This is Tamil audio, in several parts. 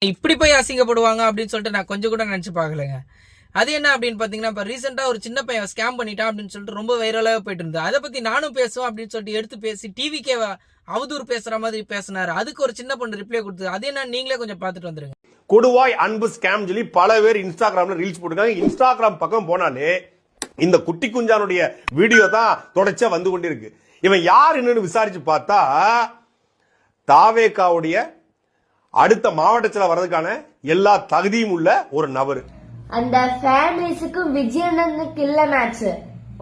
இப்படி போய் அசிங்கப்படுவாங்க அப்படின்னு சொல்லிட்டு நான் கொஞ்சம் கூட நினைச்சு பாக்கலங்க. அது என்ன அப்படின்னு பாத்தீங்கன்னா, இப்ப ரீசெண்டா ஒரு சின்ன பையன் ஸ்கேம் பண்ணிட்டான் அப்படின்னு சொல்லிட்டு ரொம்ப வைரலாக போயிட்டு இருந்தது. அதை பத்தி நானும் பேசுவேன் அப்படின்னு சொல்லிட்டு எடுத்து பேசி டிவிக்கே அவதூறு பேசுற மாதிரி பேசினாரு. அதுக்கு ஒரு சின்ன பொண்ணு ரிப்ளை கொடுத்தது. அது என்ன நீங்களே கொஞ்சம் பார்த்துட்டு வந்துருங்க. கொடுவாய் அன்பு ஸ்கேம் சொல்லி பல பேர் இன்ஸ்டாகிராம்ல ரீல்ஸ் போட்டுருக்காங்க. இன்ஸ்டாகிராம் பக்கம் போனாலே இந்த குட்டி குஞ்சானுடைய வீடியோ தான் தொடர்ச்சியா வந்து கொண்டிருக்கு. இவன் யார் என்னன்னு விசாரிச்சு பார்த்தா தாவேகாவுடைய அடுத்த மாவட்ட செயலர் வர்றதுக்கான எல்லா தகுதியும் உள்ள ஒரு நபர். அந்த ஃபேமிலிஸுக்கும் விஜயனனுக்கு இல்ல மேட்ச்,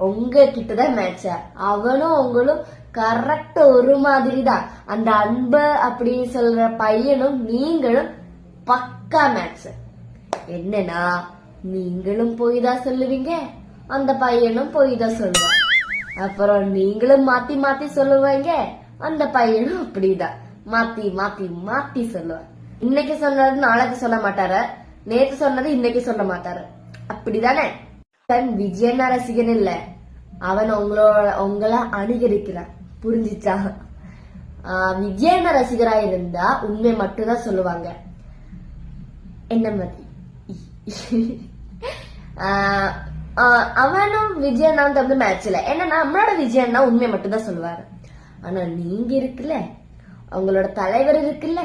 உங்க கிட்டதான் மேட்ச். அவனும் உங்களும் கரெக்ட் ஒரு மாதிரி தான். அந்த அன்பு அப்படி சொல்ற பையனும் நீங்களும் பக்கா மேட்ச். என்னன்னா நீங்களும் போய் தான் சொல்லுவீங்க, அந்த பையனும் போய் தான் சொல்லுவான். அப்புறம் நீங்களும் மாத்தி மாத்தி சொல்லுவாங்க, அந்த பையனும் அப்படிதான் மாத்தி மாத்தி மாத்தி சொல்லுவான். இன்னைக்கு சொன்னது நாளைக்கு சொல்ல மாட்டாரு, நேற்று சொன்னது இன்னைக்கு சொல்ல மாட்டாரு. அப்படிதானே? விஜயண்ணா ரசிகன் இல்ல, அவன் உங்களை அணுகரிக்கிறான். புரிஞ்சிச்சா? விஜயண்ணா ரசிகரா இருந்தா உண்மை மட்டும்தான் சொல்லுவாங்க. என்ன மாதிரி அவனும் விஜயண்ணாவும் தம்பி மேட்ச்ல என்னன்னா நம்மளோட விஜயண்ணா உண்மை மட்டும்தான் சொல்லுவாரு. ஆனா நீங்க இருக்குல்ல, உங்களோட தலைவர் இருக்குல்ல,